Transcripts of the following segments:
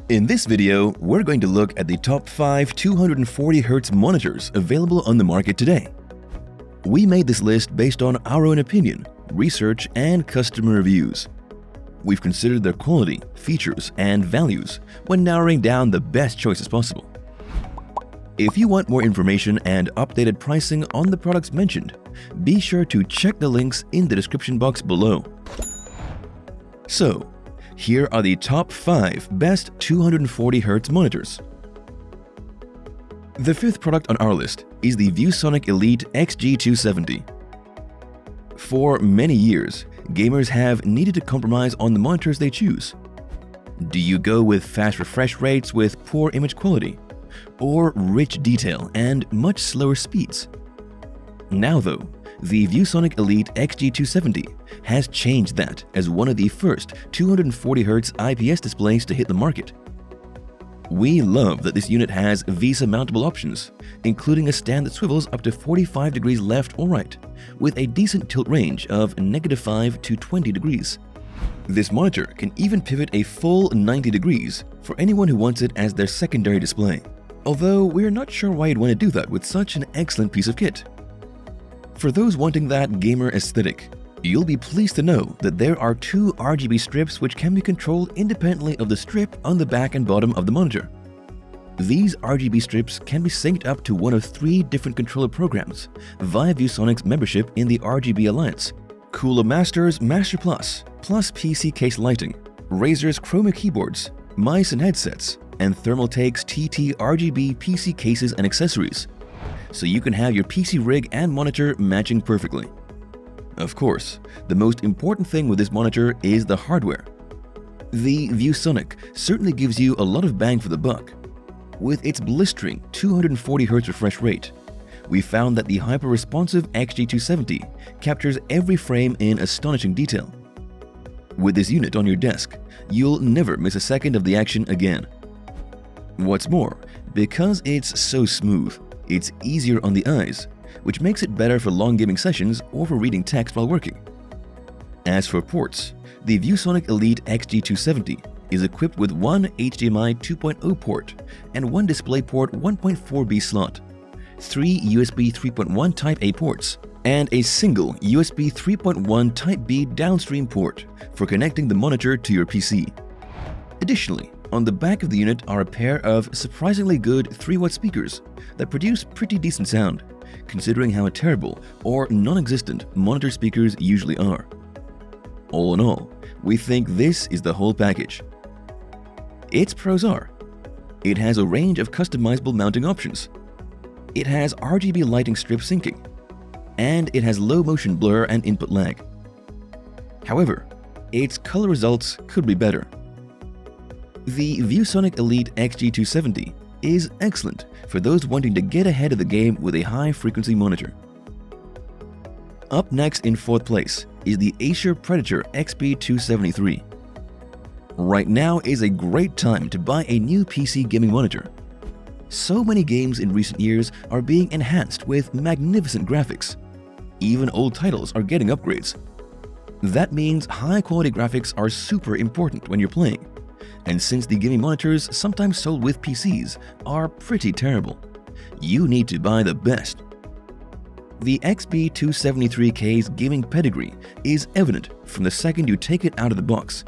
In this video, we're going to look at the top 5 240Hz monitors available on the market today. We made this list based on our own opinion, research, and customer reviews. We've considered their quality, features, and values when narrowing down the best choices possible. If you want more information and updated pricing on the products mentioned, be sure to check the links in the description box below. So, here are the top 5 best 240Hz monitors. The fifth product on our list is the ViewSonic Elite XG270. For many years, gamers have needed to compromise on the monitors they choose. Do you go with fast refresh rates with poor image quality, or rich detail and much slower speeds? Now though, the ViewSonic Elite XG270 has changed that as one of the first 240Hz IPS displays to hit the market. We love that this unit has VESA mountable options, including a stand that swivels up to 45 degrees left or right, with a decent tilt range of -5 to 20 degrees. This monitor can even pivot a full 90 degrees for anyone who wants it as their secondary display, although we're not sure why you'd want to do that with such an excellent piece of kit. For those wanting that gamer aesthetic, you'll be pleased to know that there are 2 RGB strips which can be controlled independently of the strip on the back and bottom of the monitor. These RGB strips can be synced up to one of 3 different controller programs via ViewSonic's membership in the RGB Alliance: Cooler Master's Master Plus PC case lighting, Razer's Chroma keyboards, mice and headsets, and Thermaltake's TT RGB PC cases and accessories, so you can have your PC rig and monitor matching perfectly. Of course, the most important thing with this monitor is the hardware. The ViewSonic certainly gives you a lot of bang for the buck. With its blistering 240Hz refresh rate, we found that the hyper-responsive XG270 captures every frame in astonishing detail. With this unit on your desk, you'll never miss a second of the action again. What's more, because it's so smooth, it's easier on the eyes, which makes it better for long gaming sessions or for reading text while working. As for ports, the ViewSonic Elite XG270 is equipped with one HDMI 2.0 port and one DisplayPort 1.4B slot, 3 USB 3.1 Type-A ports, and a single USB 3.1 Type-B downstream port for connecting the monitor to your PC. Additionally, on the back of the unit are a pair of surprisingly good 3-watt speakers that produce pretty decent sound, considering how terrible or non-existent monitor speakers usually are. All in all, we think this is the whole package. Its pros are: it has a range of customizable mounting options, it has RGB lighting strip syncing, and it has low motion blur and input lag. However, its color results could be better. The ViewSonic Elite XG270 is excellent for those wanting to get ahead of the game with a high-frequency monitor. Up next in 4th place is the Acer Predator XP273. Right now is a great time to buy a new PC gaming monitor. So many games in recent years are being enhanced with magnificent graphics. Even old titles are getting upgrades. That means high-quality graphics are super important when you're playing. And since the gaming monitors sometimes sold with PCs are pretty terrible, you need to buy the best. The XP273K's gaming pedigree is evident from the second you take it out of the box.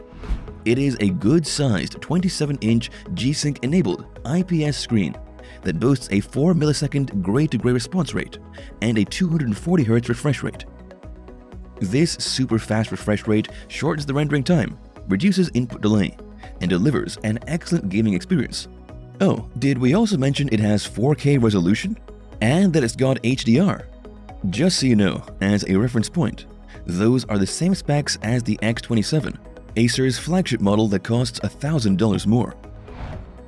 It is a good-sized 27-inch G-Sync-enabled IPS screen that boasts a 4 millisecond gray-to-gray response rate and a 240Hz refresh rate. This super fast refresh rate shortens the rendering time, reduces input delay, and delivers an excellent gaming experience. Oh, did we also mention it has 4K resolution? And that it's got HDR? Just so you know, as a reference point, those are the same specs as the X27, Acer's flagship model that costs $1,000 more.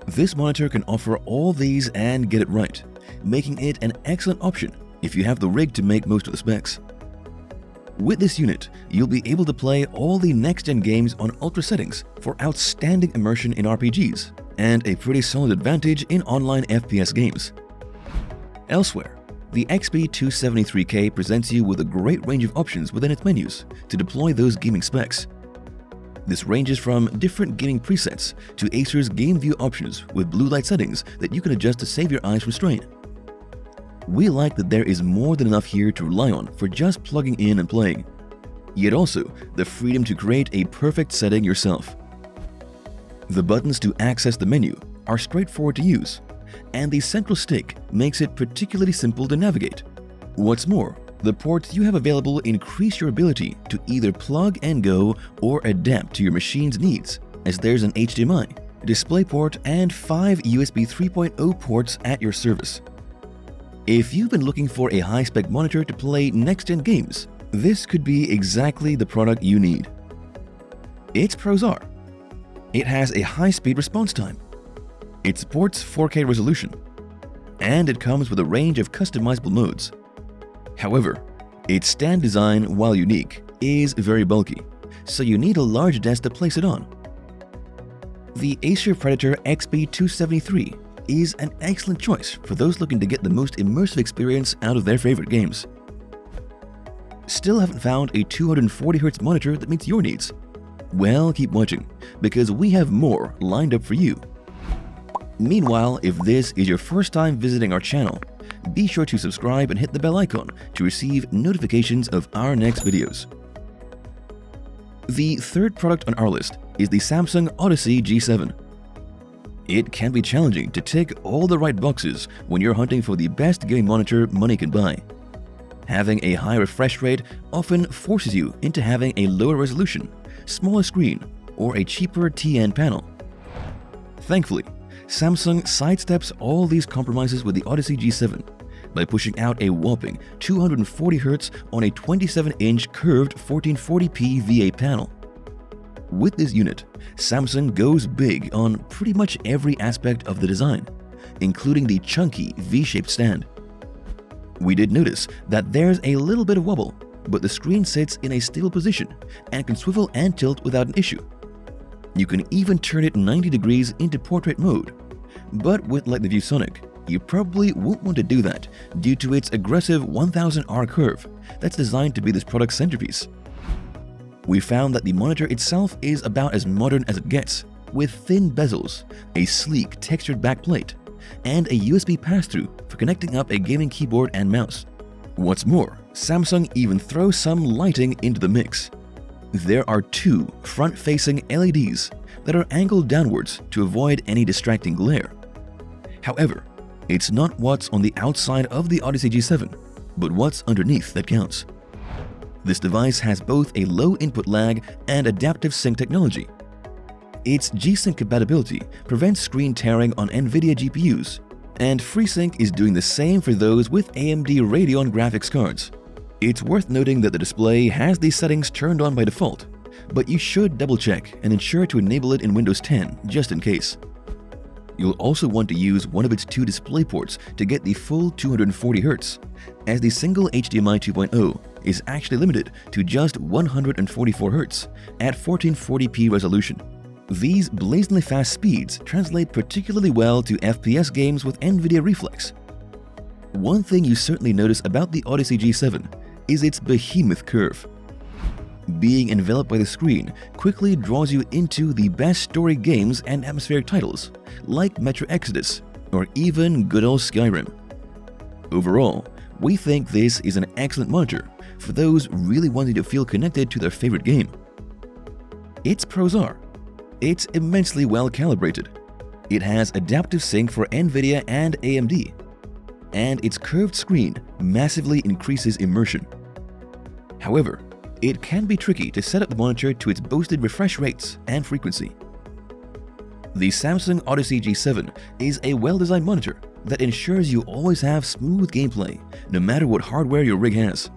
This monitor can offer all these and get it right, making it an excellent option if you have the rig to make most of the specs. With this unit, you'll be able to play all the next-gen games on ultra settings for outstanding immersion in RPGs and a pretty solid advantage in online FPS games. Elsewhere, the XP273K presents you with a great range of options within its menus to deploy those gaming specs. This ranges from different gaming presets to Acer's game view options with blue light settings that you can adjust to save your eyes from strain. We like that there is more than enough here to rely on for just plugging in and playing, yet also the freedom to create a perfect setting yourself. The buttons to access the menu are straightforward to use, and the central stick makes it particularly simple to navigate. What's more, the ports you have available increase your ability to either plug and go or adapt to your machine's needs, as there's an HDMI, DisplayPort, and 5 USB 3.0 ports at your service. If you've been looking for a high-spec monitor to play next-gen games, this could be exactly the product you need. Its pros are: it has a high-speed response time, it supports 4K resolution, and it comes with a range of customizable modes. However, its stand design, while unique, is very bulky, so you need a large desk to place it on. The Acer Predator XB273 is an excellent choice for those looking to get the most immersive experience out of their favorite games. Still haven't found a 240Hz monitor that meets your needs? Well, keep watching, because we have more lined up for you. Meanwhile, if this is your first time visiting our channel, be sure to subscribe and hit the bell icon to receive notifications of our next videos. The third product on our list is the Samsung Odyssey G7. It can be challenging to tick all the right boxes when you're hunting for the best gaming monitor money can buy. Having a high refresh rate often forces you into having a lower resolution, smaller screen, or a cheaper TN panel. Thankfully, Samsung sidesteps all these compromises with the Odyssey G7 by pushing out a whopping 240Hz on a 27-inch curved 1440p VA panel. With this unit, Samsung goes big on pretty much every aspect of the design, including the chunky V-shaped stand. We did notice that there's a little bit of wobble, but the screen sits in a stable position and can swivel and tilt without an issue. You can even turn it 90 degrees into portrait mode, but with like the ViewSonic, you probably won't want to do that due to its aggressive 1000R curve that's designed to be this product's centerpiece. We found that the monitor itself is about as modern as it gets, with thin bezels, a sleek textured backplate, and a USB pass-through for connecting up a gaming keyboard and mouse. What's more, Samsung even throws some lighting into the mix. There are 2 front-facing LEDs that are angled downwards to avoid any distracting glare. However, it's not what's on the outside of the Odyssey G7, but what's underneath that counts. This device has both a low input lag and adaptive sync technology. Its G-Sync compatibility prevents screen tearing on NVIDIA GPUs, and FreeSync is doing the same for those with AMD Radeon graphics cards. It's worth noting that the display has these settings turned on by default, but you should double-check and ensure to enable it in Windows 10 just in case. You'll also want to use one of its 2 display ports to get the full 240Hz, as the single HDMI 2.0 is actually limited to just 144Hz at 1440p resolution. These blazingly fast speeds translate particularly well to FPS games with NVIDIA Reflex. One thing you certainly notice about the Odyssey G7 is its behemoth curve. Being enveloped by the screen quickly draws you into the best story games and atmospheric titles, like Metro Exodus or even good old Skyrim. Overall, we think this is an excellent monitor for those really wanting to feel connected to their favorite game. Its pros are: it's immensely well calibrated, it has adaptive sync for NVIDIA and AMD, and its curved screen massively increases immersion. However, it can be tricky to set up the monitor to its boasted refresh rates and frequency. The Samsung Odyssey G7 is a well-designed monitor that ensures you always have smooth gameplay, no matter what hardware your rig has.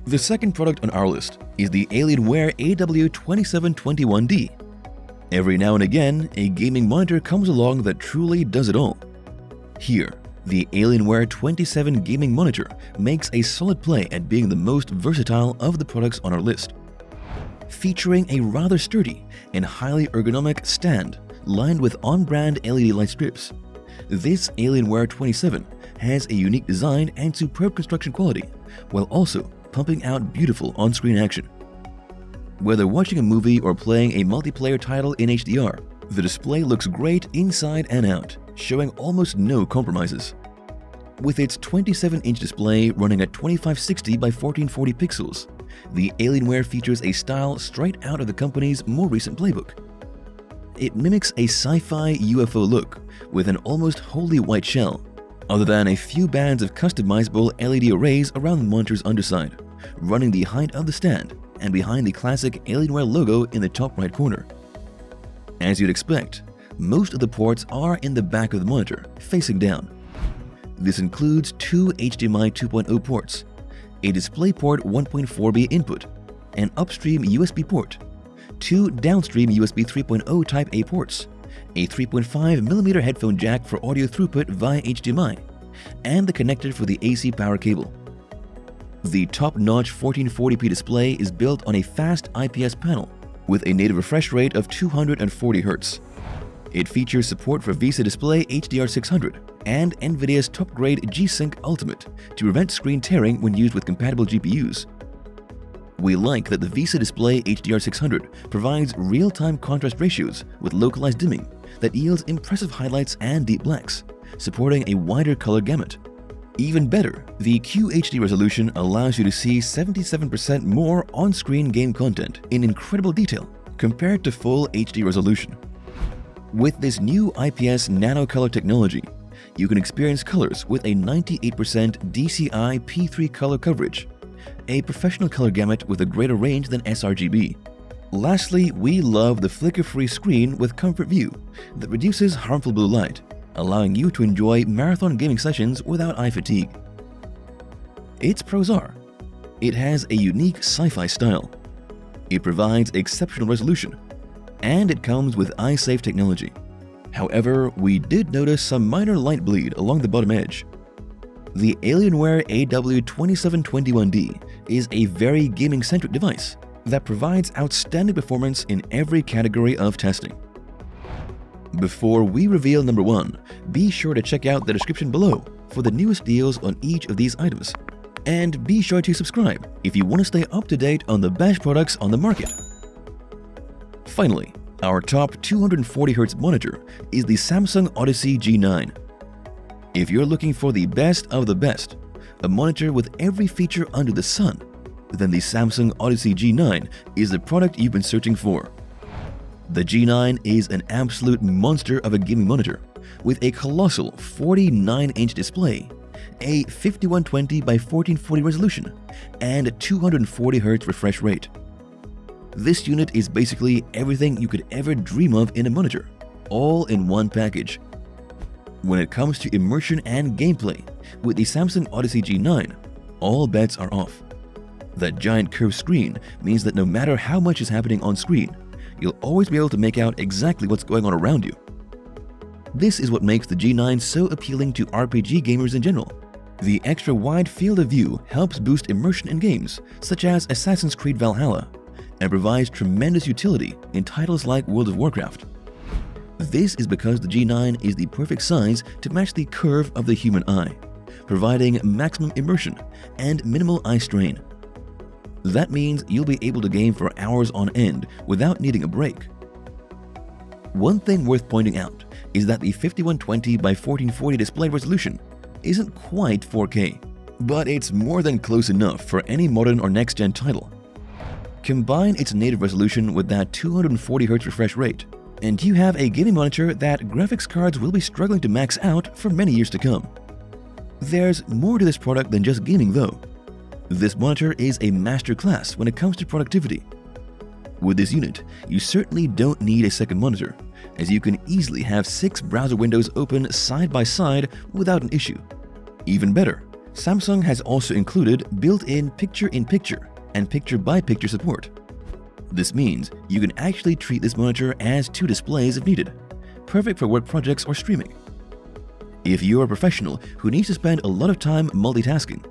The second product on our list is the Alienware AW2721D. Every now and again, a gaming monitor comes along that truly does it all. Here, the Alienware 27 gaming monitor makes a solid play at being the most versatile of the products on our list. Featuring a rather sturdy and highly ergonomic stand lined with on-brand LED light strips, this Alienware 27 has a unique design and superb construction quality, while also pumping out beautiful on-screen action. Whether watching a movie or playing a multiplayer title in HDR, the display looks great inside and out, showing almost no compromises. With its 27-inch display running at 2560 by 1440 pixels, the Alienware features a style straight out of the company's more recent playbook. It mimics a sci-fi UFO look with an almost wholly white shell, other than a few bands of customizable LED arrays around the monitor's underside, running the height of the stand and behind the classic Alienware logo in the top right corner. As you'd expect, most of the ports are in the back of the monitor, facing down. This includes two HDMI 2.0 ports, a DisplayPort 1.4b input, an upstream USB port, two downstream USB 3.0 Type A ports, a 3.5mm headphone jack for audio throughput via HDMI, and the connector for the AC power cable. The top-notch 1440p display is built on a fast IPS panel with a native refresh rate of 240 Hz. It features support for VISA Display HDR600 and NVIDIA's top-grade G-Sync Ultimate to prevent screen tearing when used with compatible GPUs. We like that the VISA Display HDR600 provides real-time contrast ratios with localized dimming that yields impressive highlights and deep blacks, supporting a wider color gamut. Even better, the QHD resolution allows you to see 77% more on-screen game content in incredible detail compared to full HD resolution. With this new IPS nano color technology, you can experience colors with a 98% DCI P3 color coverage, a professional color gamut with a greater range than sRGB. Lastly, we love the flicker-free screen with Comfort View that reduces harmful blue light, allowing you to enjoy marathon gaming sessions without eye fatigue. Its pros are: it has a unique sci-fi style, it provides exceptional resolution, and it comes with eye-safe technology. However, we did notice some minor light bleed along the bottom edge. The Alienware AW2721D is a very gaming-centric device that provides outstanding performance in every category of testing. Before we reveal number 1, be sure to check out the description below for the newest deals on each of these items. And be sure to subscribe if you want to stay up to date on the best products on the market. Finally, our top 240Hz monitor is the Samsung Odyssey G9. If you're looking for the best of the best, a monitor with every feature under the sun, then the Samsung Odyssey G9 is the product you've been searching for. The G9 is an absolute monster of a gaming monitor with a colossal 49-inch display, a 5120 by 1440 resolution, and a 240Hz refresh rate. This unit is basically everything you could ever dream of in a monitor, all in one package. When it comes to immersion and gameplay, with the Samsung Odyssey G9, all bets are off. That giant curved screen means that no matter how much is happening on screen, you'll always be able to make out exactly what's going on around you. This is what makes the G9 so appealing to RPG gamers in general. The extra wide field of view helps boost immersion in games such as Assassin's Creed Valhalla, and provides tremendous utility in titles like World of Warcraft. This is because the G9 is the perfect size to match the curve of the human eye, providing maximum immersion and minimal eye strain. That means you'll be able to game for hours on end without needing a break. One thing worth pointing out is that the 5120 by 1440 display resolution isn't quite 4K, but it's more than close enough for any modern or next-gen title. Combine its native resolution with that 240Hz refresh rate, and you have a gaming monitor that graphics cards will be struggling to max out for many years to come. There's more to this product than just gaming though. This monitor is a masterclass when it comes to productivity. With this unit, you certainly don't need a second monitor, as you can easily have 6 browser windows open side by side without an issue. Even better, Samsung has also included built-in picture-in-picture and picture-by-picture support. This means you can actually treat this monitor as 2 displays if needed, perfect for work projects or streaming. If you're a professional who needs to spend a lot of time multitasking,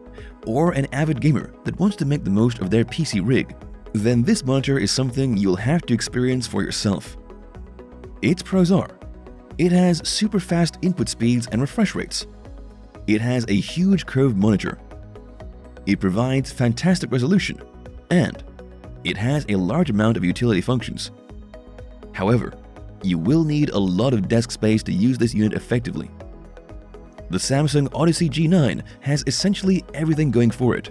or an avid gamer that wants to make the most of their PC rig, then this monitor is something you'll have to experience for yourself. Its pros are: it has super fast input speeds and refresh rates. It has a huge curved monitor. It provides fantastic resolution, and It has a large amount of utility functions. However, you will need a lot of desk space to use this unit effectively. The Samsung Odyssey G9 has essentially everything going for it.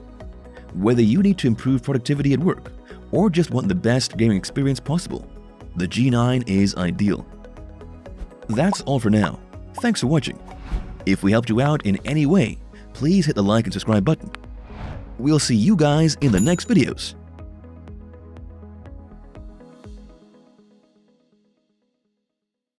Whether you need to improve productivity at work or just want the best gaming experience possible, the G9 is ideal. That's all for now. Thanks for watching. If we helped you out in any way, please hit the like and subscribe button. We'll see you guys in the next videos.